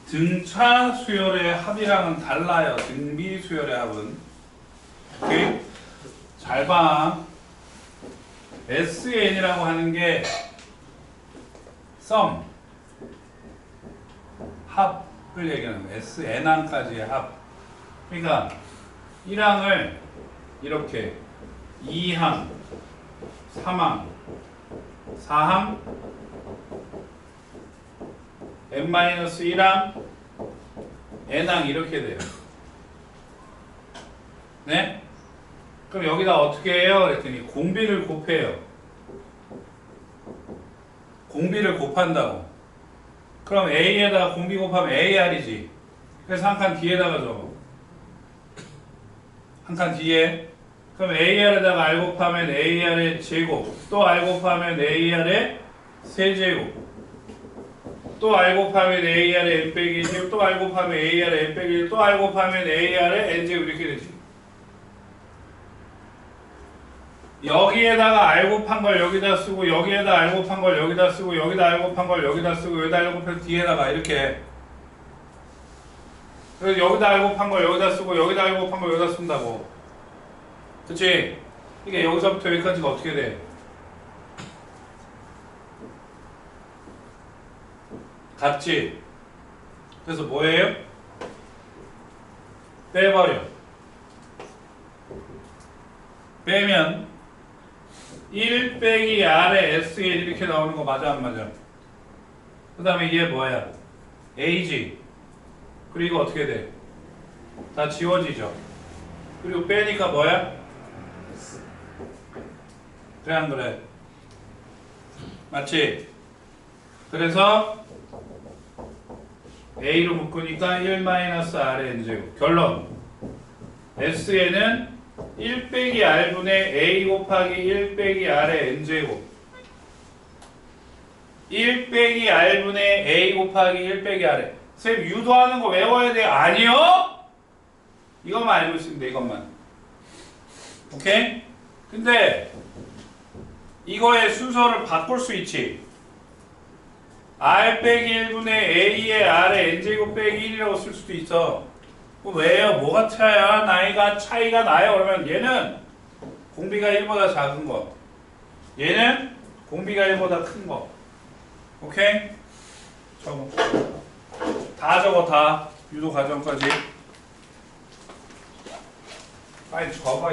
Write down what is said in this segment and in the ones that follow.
등차 수열의 합이랑은 달라요. 등비 수열의 합은. 오케이? 잘 봐. SN이라고 하는 게 sum, 합을 얘기하는 거예요. SN항까지의 합. 그러니까 1항을 이렇게 2항, 3항, 4항, n-1항, n항 이렇게 돼요. 네? 그럼 여기다 어떻게 해요? 그랬더니 공비를 곱해요. 공비를 곱한다고. 그럼 A에다가 공비 곱하면 AR이지. 그래서 한 칸 뒤에다가 적어. 한 칸 뒤에. 그럼 AR에다가 R 곱하면 AR의 제곱. 또 R 곱하면 AR의 세제곱. 또 R 곱하면 AR의 N 빼기 1제곱. 또 R 곱하면 AR의 N 빼기 1. 또 R 곱하면 AR의 N제곱 이렇게 되지. 여기에다가 R 곱한 걸 여기다 쓰고 여기에다 R 곱한 걸 여기다 쓰고 여기다 R 곱한 걸 여기다 쓰고 여기다 R 곱해서 뒤에다가 이렇게. 그래서 여기다 R 곱한 걸 여기다 쓰고 여기다 R 곱한 걸 여기다 쓴다고. 그치? 이게 여기서부터 여기까지가 어떻게 돼? 같지? 그래서 뭐예요? 빼버려. 빼면 1 빼기 R의 SN 이렇게 나오는 거 맞아 안 맞아? 그 다음에 이게 뭐야? A지. 그리고 어떻게 돼? 다 지워지죠. 그리고 빼니까 뭐야? 그래 안 그래? 맞지? 그래서 A로 묶으니까 1-R의 N제곱. 결론. SN은 1 빼기 R분의 A 곱하기 1 빼기 R의 N제곱. 1 빼기 R분의 A 곱하기 1 빼기 R의. 쌤 유도하는 거 외워야 돼? 아니요? 이것만 알고 있으면 돼. 이것만. 오케이? 근데 이거의 순서를 바꿀 수 있지. R 빼기 1분의 A의 R의 N제곱 빼기 1이라고 쓸 수도 있어. 왜요? 뭐가 차야? 나이가 차이가 나요? 그러면 얘는 공비가 1보다 작은 거. 얘는 공비가 1보다 큰 거. 오케이? 적어. 다 적어 다. 유도 과정까지. 빨리 적어.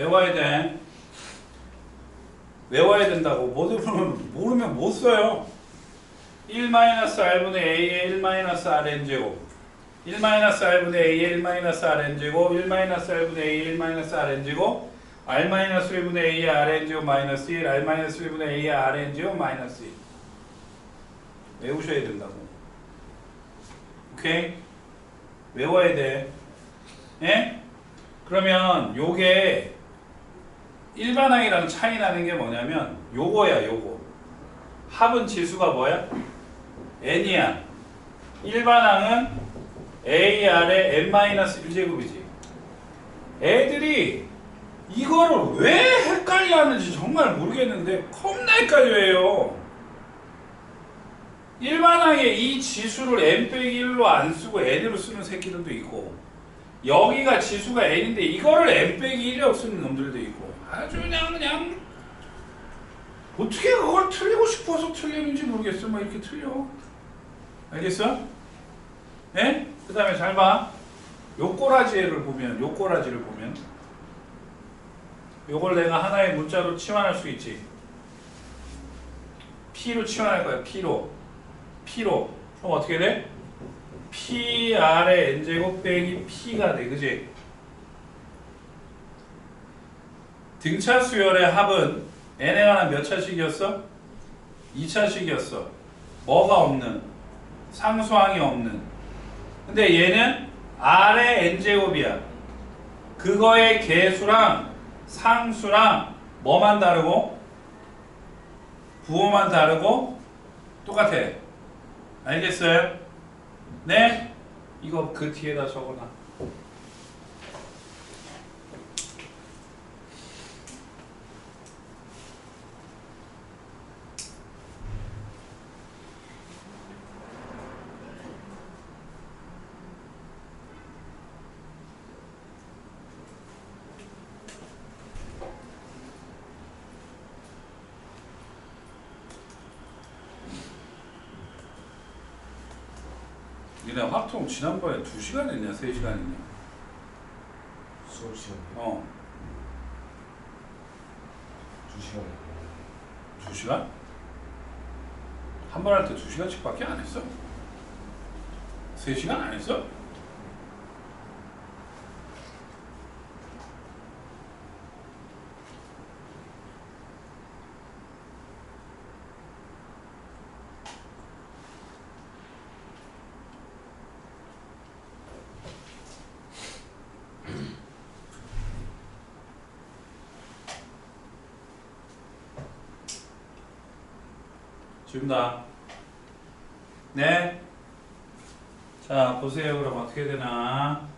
외워야 돼. 외워야 된다고. 모르면 못 써요. 1-r분의 a의 1-rn제곱 1-r분의 a의 1-rn제곱 1-r분의 a의 1-rn제곱 r-1분의 a의 rn제곱 마이너스 1 r-1분의 a의 rn제곱 마이너스 1 외우셔야 된다고. 오케이? 외워야 돼. 예? 그러면 요게 일반항이랑 차이 나는 게 뭐냐면 요거야. 요거 합은 지수가 뭐야? n이야. 일반항은 AR의 n-1제곱이지. 애들이 이거를 왜 헷갈려 하는지 정말 모르겠는데 겁나 헷갈려해요. 일반항에 이 지수를 n-1로 안 쓰고 n으로 쓰는 새끼들도 있고 여기가 지수가 n인데 이거를 n-1이라고 쓰는 놈들도 있고 아주 그냥 어떻게 그걸 틀리고 싶어서 틀리는지 모르겠어. 막 이렇게 틀려. 알겠어? 예? 그 다음에 잘 봐. 요 꼬라지를 보면 요걸 내가 하나의 문자로 치환할 수 있지. P로 치환할 거야. P로. 그럼 어떻게 돼? Pr의 n제곱 빼기 P가 돼. 그지? 등차 수열의 합은 n에 관한 몇 차식이었어? 2차식이었어. 뭐가 없는? 상수항이 없는. 근데 얘는 r의 n제곱이야. 그거의 개수랑 상수랑 뭐만 다르고? 부호만 다르고 똑같아. 알겠어요? 네? 이거 그 뒤에다 적어놔. 니네 확통 지난번에 2시간 했냐? 3시간 했냐? 수업 시간이요? 2시간. 2시간? 한 번 할 때 2시간씩 밖에 안 했어? 3시간 안 했어? 지운다. 네. 자, 보세요. 그럼 어떻게 되나.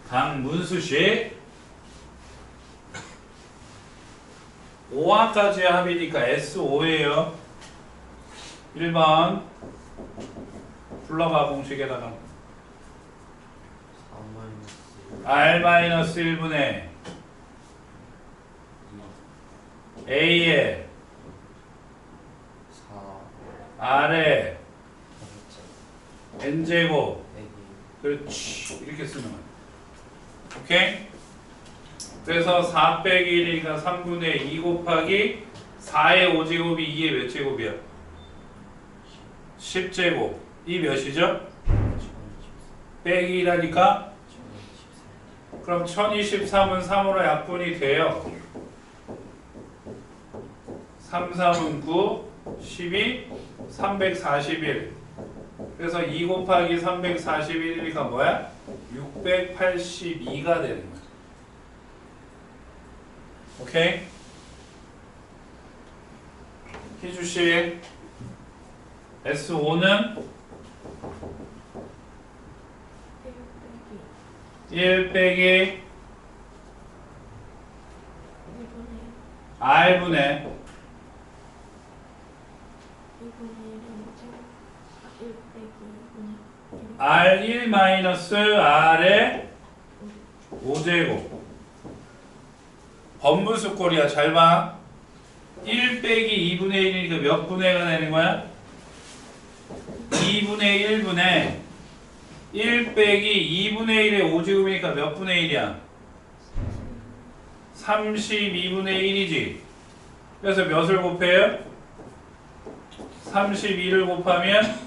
강문수씨 5항까지의 합이니까 S5예요. 1번 불러봐. 공식에다가 R-1분의 A의 4R의 N제곱. 그렇지. 이렇게 쓰는 거야. 오케이? 그래서 4 빼기 1이니까 3분의 2 곱하기 4의 5제곱이 2의 몇 제곱이야? 10제곱. 이 몇이죠? 빼기 1하니까 그럼 1023은 3으로 약분이 돼요. 3, 3은 9, 12, 341. 그래서 2 곱하기 341이니까 뭐야? 682가 되는 거야. 오케이? 희주씨 S5는 1 빼기 R분의 R1 마이너스 R의 5제곱. 번분수 꼴이야. 잘 봐. 1 빼기 2분의 1이니까 몇 분의가 되는 거야? 2분의 1분의 1 빼기 2분의 1의 5제곱이니까 몇 분의 1이야? 32분의 1이지. 그래서 몇을 곱해요? 32를 곱하면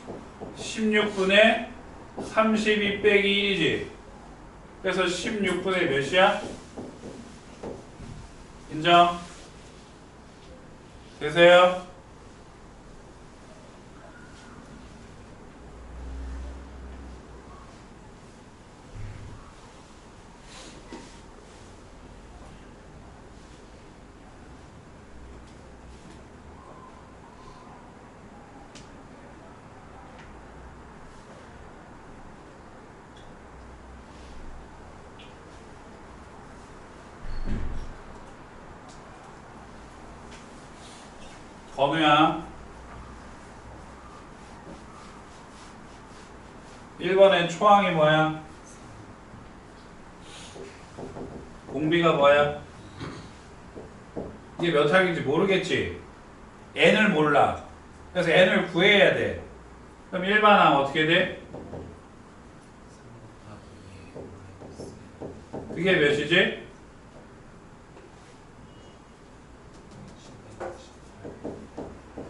16분의 32 빼기 1이지. 그래서 16분의 몇이야? 인정? 되세요? 건우야 1번에 초항이 뭐야? 공비가 뭐야? 이게 몇 항인지 모르겠지? n을 몰라. 그래서 n을 구해야 돼. 그럼 1반항 어떻게 돼? 그게 몇이지?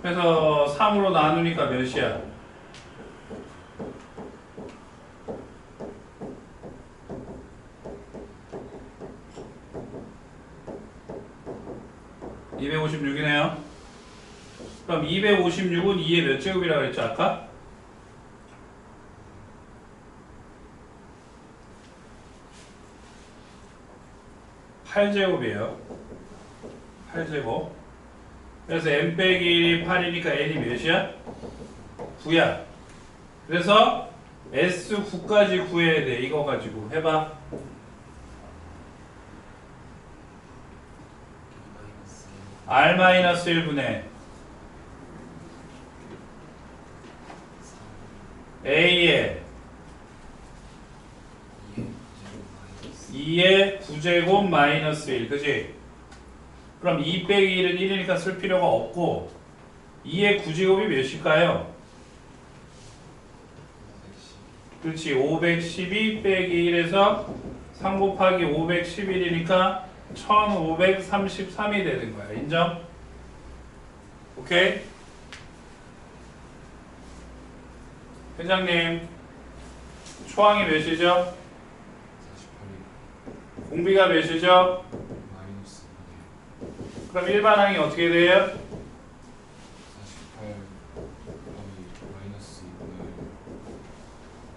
그래서 3으로 나누니까 몇이야? (256이네요) 그럼 256은 2의 몇 제곱이라고 그랬죠 아까? 8제곱이에요 8제곱. 그래서 n 빼기 1이 8이니까 n이 몇이야? 9야. 그래서 S9까지 구해야 돼. 이거 가지고 해봐. R-1분의 A의 2의 9제곱 마이너스 1. 그지? 그럼 2 빼기 1은 1이니까 쓸 필요가 없고 2의 9제곱이 몇일까요? 그렇지. 512 빼기 1에서 3 곱하기 511이니까 1533이 되는 거야. 인정? 오케이? 회장님 초항이 몇이죠? 48이 공비가 몇이죠? 마이너스 그럼 일반항이 어떻게 돼요? 48 더하기 마이너스 2분의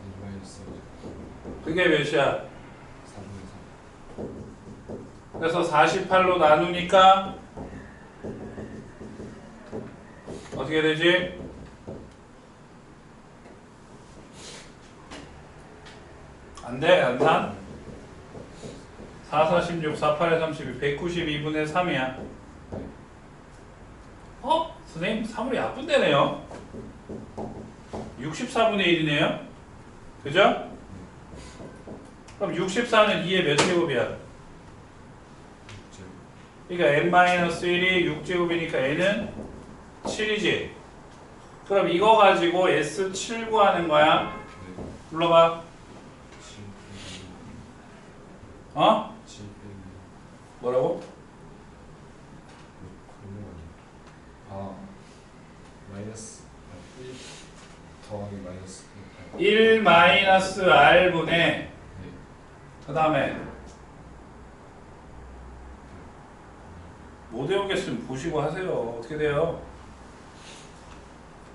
n 마이너스 1 그게 몇이야? 4분의 3 그래서 48로 나누니까 어떻게 되지? 안 돼? 안 나? 4, 4, 16, 4, 8에 32, 192분의 3이야. 선생님 3으로 약분되네요. 64분의 1이네요. 그죠? 그럼 64는 2의 몇 제곱이야? 그러니까 n-1이 6제곱이니까 n은 7이지. 그럼 이거 가지고 S7 구하는 거야. 불러봐. 어? 뭐라고? 마이너스 1 더하기 마이너스 1 마이너스 R분의 그 다음에 못 외우겠으면 보시고 하세요. 어떻게 돼요?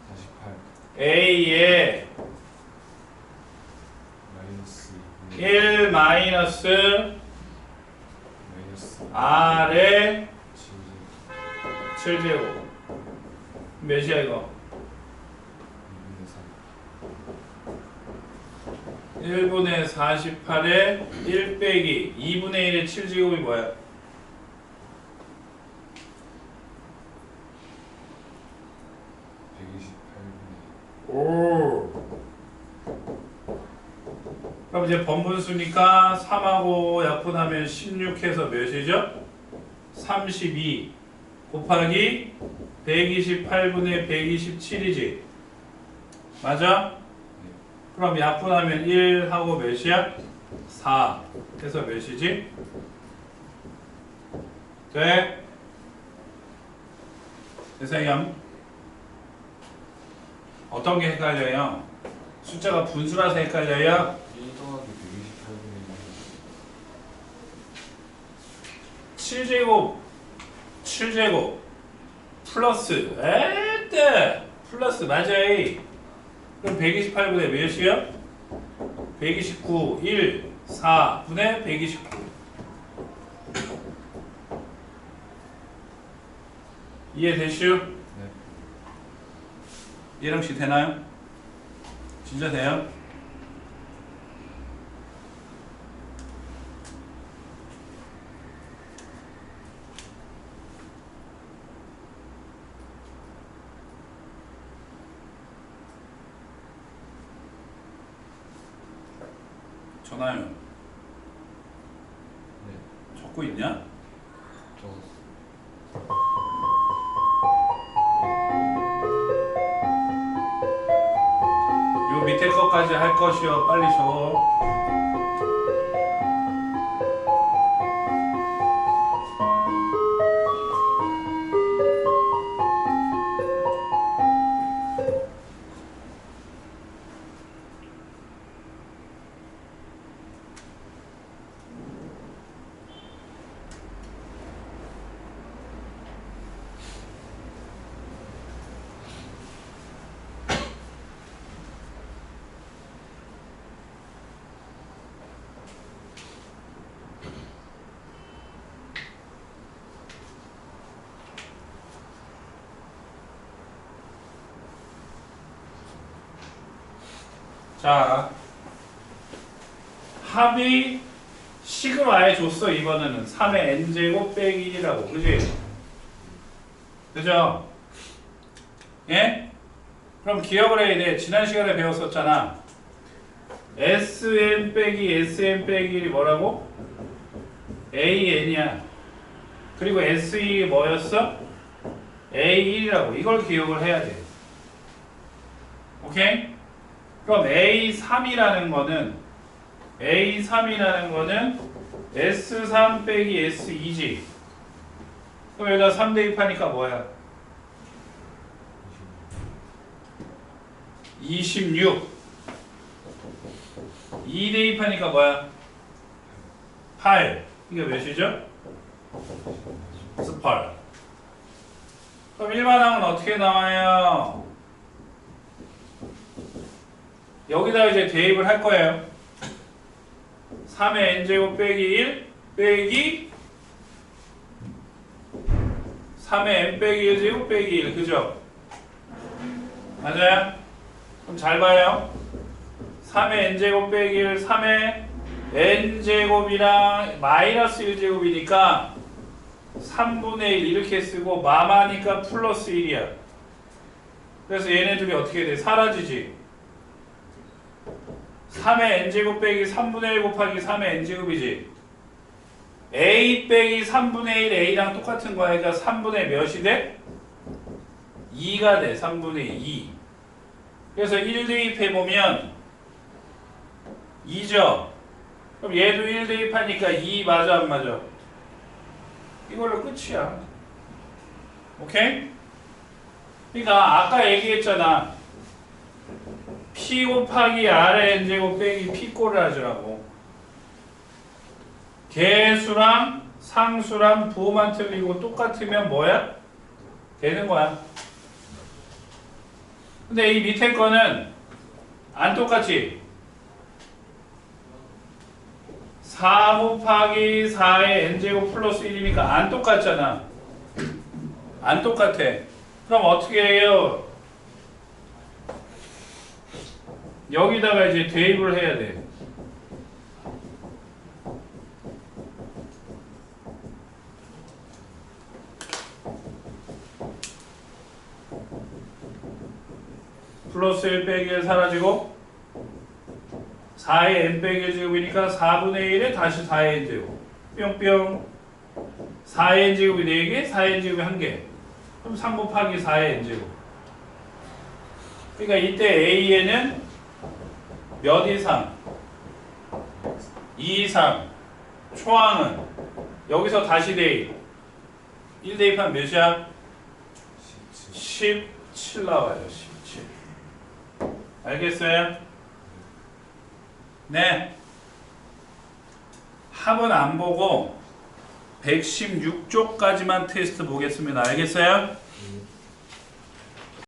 48 A에 마이너스 1 마이너스 마이너스 R에 7 7제곱 몇이야 이거? 1분의 48에 1 빼기 2분의 1의 7제곱이 뭐야? 128분의 오. 그럼 이제 번분수니까 3하고 약분하면 16해서 몇이죠? 32 곱하기 128분의 127이지. 맞아? 그럼 약분하면 1 하고 몇이야? 4 해서 몇이지? 돼? 대세형 어떤 게 헷갈려요? 숫자가 분수라서 헷갈려요? 1 더하기 7제곱 7제곱 플러스 에떼 플러스 맞아요. 그럼 128분의 몇이요? 129 1 4분의 129 이해되시오? 네. 예령씨 되나요? 진짜 돼요? 전화요. 네. 적고 있냐? 적었어. 요 밑에 것까지 할 것이요. 빨리 줘. 자, 합이 식을 아예 줬어. 이번에는 3의 n제곱 빼기 1이라고. 그지? 그죠? 예? 그럼 기억을 해야 돼. 지난 시간에 배웠었잖아. Sn 빼기 Sn 빼기 1이 뭐라고? AN이야. 그리고 SE 뭐였어? A1이라고. 이걸 기억을 해야 돼. 오케이? 그럼 A3이라는 거는 S3 빼기 S2지. 그럼 여기다 3 대입하니까 뭐야? 26. 2 대입하니까 뭐야? 8. 이게 몇이죠? 18. 그럼 일반항은 어떻게 나와요? 여기다 이제 대입을 할 거예요. 3의 n제곱 빼기 1 빼기 3의 n 빼기 1제곱 빼기 1. 그죠? 맞아요? 그럼 잘 봐요. 3의 n제곱 빼기 1 3의 n제곱이랑 마이너스 1제곱이니까 3분의 1 이렇게 쓰고 마마니까 플러스 1이야. 그래서 얘네들이 어떻게 돼? 사라지지. 3의 n제곱 빼기 3분의 1 곱하기 3의 n제곱이지. a 빼기 3분의 1 a랑 똑같은 거야. 그러니까 3분의 몇이 돼? 2가 돼. 3분의 2. 그래서 1 대입해보면 2죠. 그럼 얘도 1 대입하니까 2 맞아 안 맞아? 이걸로 끝이야. 오케이? 그러니까 아까 얘기했잖아. P 곱하기 R의 n제곱 빼기 P꼴을 하자고. 개수랑 상수랑 부호만 틀리고 똑같으면 뭐야? 되는 거야. 근데 이 밑에 거는 안 똑같지? 4 곱하기 4의 n제곱 플러스 1이니까 안 똑같잖아. 안 똑같아. 그럼 어떻게 해요? 여기다가 이제 대입을 해야 돼. 플러스 1 빼기 1 사라지고 4의 n 빼기 1제곱이니까 4분의 1에 다시 4의 n제곱 뿅뿅 4의 n제곱이 4개 4의 n제곱이 1개 그럼 3 곱하기 4의 n제곱 그러니까 이때 A에는 몇 이상? 2 이상. 초항은 여기서 다시 대입. 1 대입하면 몇이야? 17 나와요. 17. 알겠어요? 네. 합은 안 보고 116쪽까지만 테스트 보겠습니다. 알겠어요?